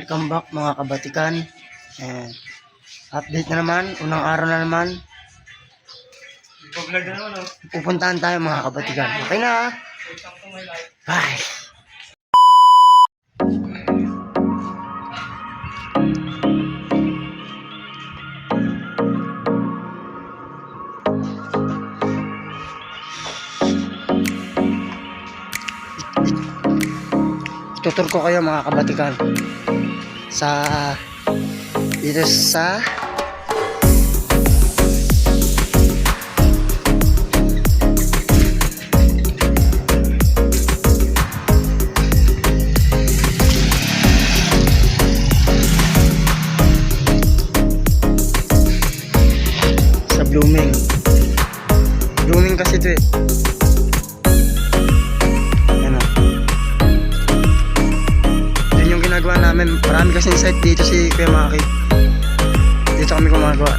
Welcome back mga kabatikan. And update na naman, unang araw na naman. Pupuntahan tayo mga kabatikan. Okay na. Bye. Tutur ko kayo mga kabatikan sa dito sa Blooming kasi ito eh. Ginagawa namin, marami kasi site dito si Kuya Maki. Dito kami gumagawa.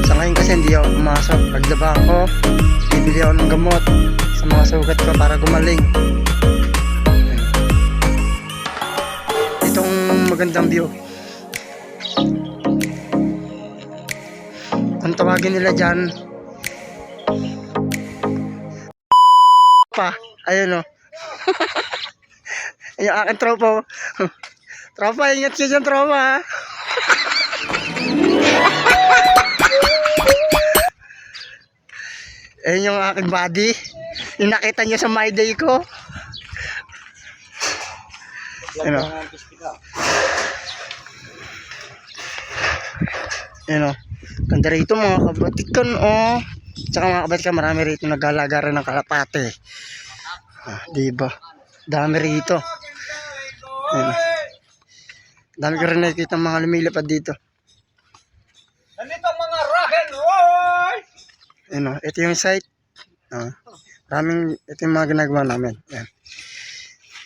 Sa ngayon kasi hindi ako pumasok. Paglaba ako, bibili ako ng gamot sa mga sugat ko para gumaling. Itong magandang view. Ang tawagin nila dyan pa, ayun o. Yung aking tropa. Tropa, ingat siya dyan, tropa. Ayun yung aking body. Yung nakita nyo sa my day ko. Ano? Ano? Ganda rito mga kabatikan, oh. Tsaka mga kabatikan, marami rito nag-alaga rin ng kalapate. Diba? Dami rito. Ayan. Dami ko rin nakikita mga lumilipad dito. Nandito mga rock and roll! Ayan, ito yung site. Ito yung mga ginagawa namin. Ayan.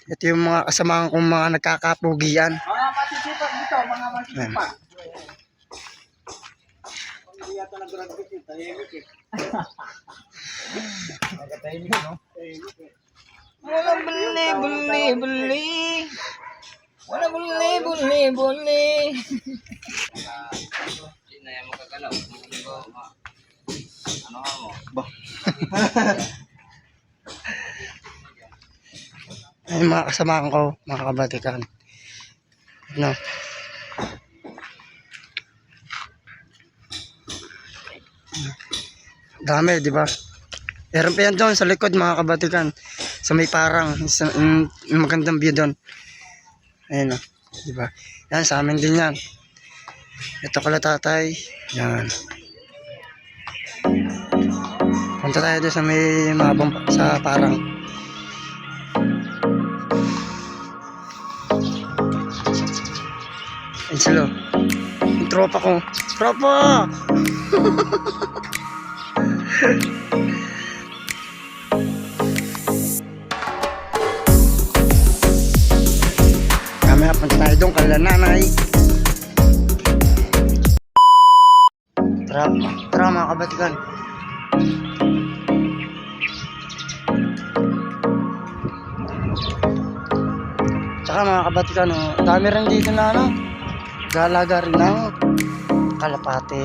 Ito yung mga kasamahan kong mga nagkakapugian. Mga matisipan dito, mga matisipan. Hindi yata nag-graduate yun, tahimik eh. Magkatahimik, no? Tahimik eh. Wala buli. Wala buli. Hindi na yan makagalaw. Ano mo? Ba? Ay, mga kasamahan ko, mga kabatikan. No. Dami, di ba? Meron pa yan doon sa likod mga kabatikan. Sa may parang magandang view doon. Ayun o, di ba? Yan, sa amin din yan. Ito kala tatay. Yan. Punta tayo doon sa may mabang sa parang. Ayun sila. Yung tropa ko. Tropa! Mamaya punta tayo doon kala nanay. Tara mga kabatikan. Tsaka mga kabatikan, dami rin dito na galaga rin ng kalapate.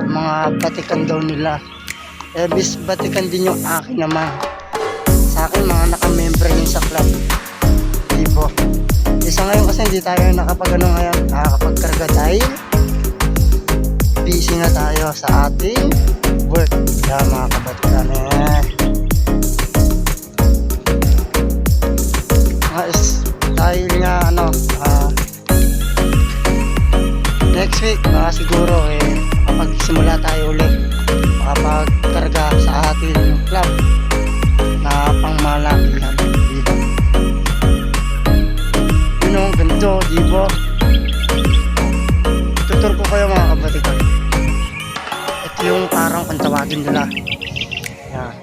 Mga batikan daw nila. Bis batikan din yung akin naman. Sa akin mga nakamember yun sa club. Diba? Isa ngayon kasi hindi tayo nakakapagkarga dahil busy na tayo sa ating work. Kaya mga kabatikan dahil nga next week siguro kapag simula tayo ulit makapagkarga sa ating club na pangmalakihan. Yun ang ganito, diba? Tutur ko kayo mga kabatikan. Ito yung parang pantawagin nila. Yan.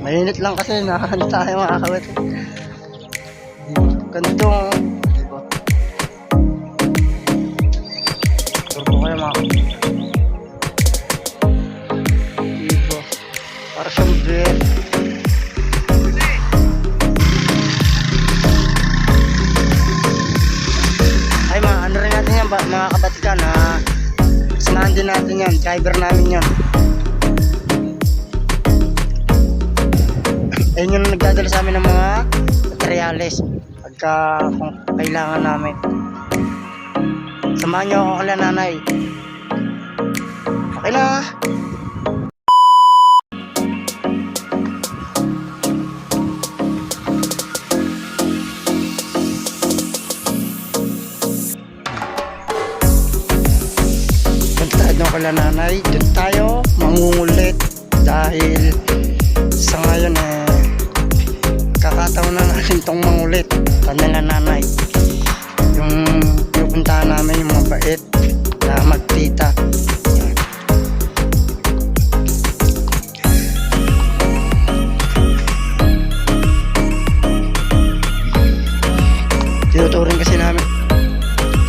Mainit lang kasi nahan tayo mga kabatikan. Diba? Ganito. Diba? Tutur ko kayo mga kabatikan. Diba? Para siyang beer. mga kabatikan ha. Samahan din natin yan. Driver namin yan. Ayun yung nagdadala sa amin ng mga materyales pagka kung kailangan namin. Samahan nyo ako kala nanay. Okay na. Punta nyo kala nanay. Doon tayo mangungulit dahil sa ngayon kakataon na natin tong mangulit kanila nanay. Yung pupuntahan namin yung mga bait na magtita.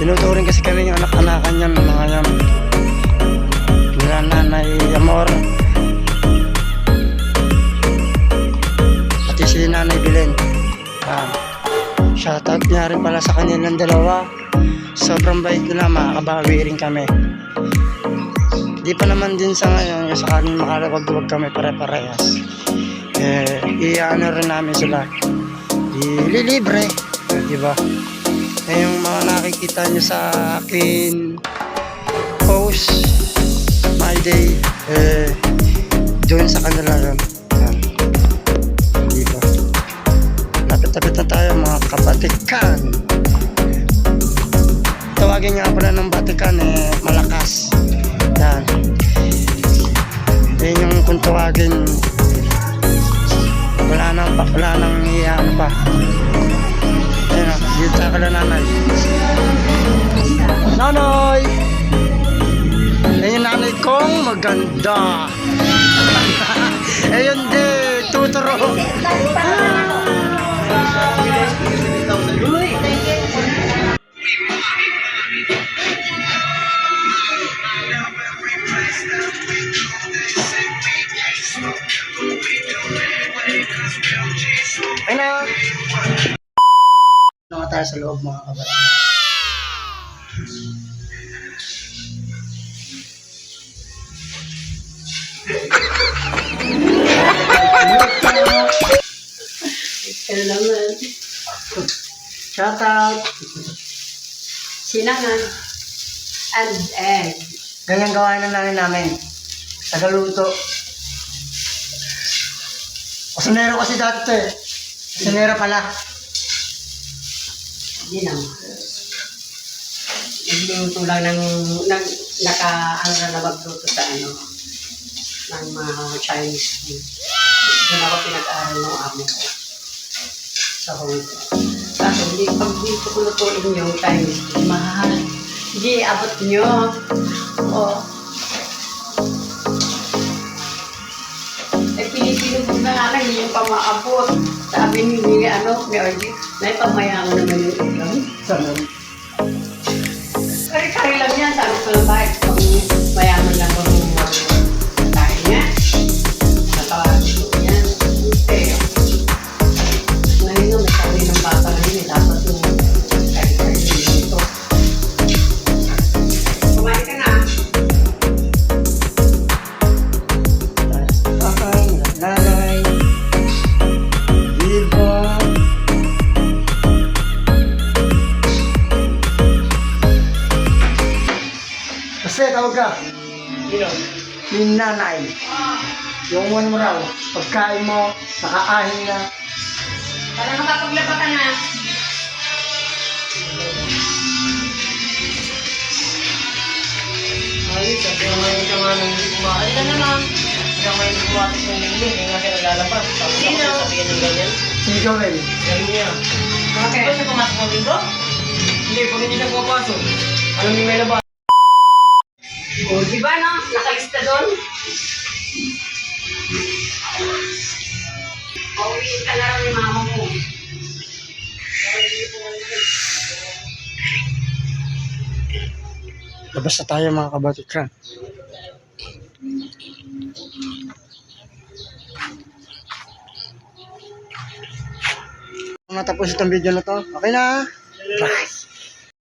Tinuturing kasi kami yung anak-anakan yan, mga yan nila nanay Amor pati si nanay Belen. Shoutout niya rin pala sa kanilang dalawa. Sobrang bait nila, makakabawi rin kami. Di pa naman din sa ngayon yung sakaling makalawag-duwag kami pare-parehas. Iano rin namin sila, ililibre, diba? Yung mga nakikita nyo sa akin post my day, doon sa kanila yun. Diba? Lapit-lapit na tayo mga kabatikan. Tawagin nga pala ng batikan malakas. Yan. Yan yung kung tawagin wala nang ano pa. Ayan o, dito ka na nanay. Nanay! Ayan yung nanay kong maganda. Ayun din, tuturo. Ay na! Ano tayo sa loob mga kabata? Hello naman. Shout out! Sinangan and egg. Ganyan gawain na namin. Tagaluto. Kusinero kasi dati to Kusinero pala. Hindi naman. Nagluto lang ng naka-ano na magluto sa ng mga Chinese food. Doon ako pinag-aaral ng amo ko sa Hong Kong. Kaso pag dito ko lutuin yung Chinese food, mahal. Hindi, abot nyo. Pinipinubog na nga lang, hindi yung pamaabot. Sabi ni Orgy, may pamayaman naman yung ulam. Saan? Kari-kari lang yan, sabi ko lang bakit pang mayaman lang kung tayo niya. Natawagin ko yan. Pero, ngayon nga, may kari ng bata rin, dapat yung kari-kari dito. Kumain ka na. Nanay, Viva. Kasi tawag ka. Yung nanay. Yung one mo raw. Pagkain mo, nakaahin na. Para makapaglaba ka na. Ayos, sabi nga ngayon ka nga nang hindi kumain. Ano naman? Kaya ngayon kumakas ng lingling, kaya nga siya naglalabas. Tapos ako Sino? sabihin ng ganyan. Sige ka, Wel. Galing niya. Okay. Di ba siya pumasok ng linggo? Hindi, pag hindi siya pumapasok, alam niyo may labas. O, di ba no? Nakalista doon? Pauwiin ka na lang ni mama mo. Labas na tayo mga kabatikan. Kung natapos itong video na to, okay na? Bye!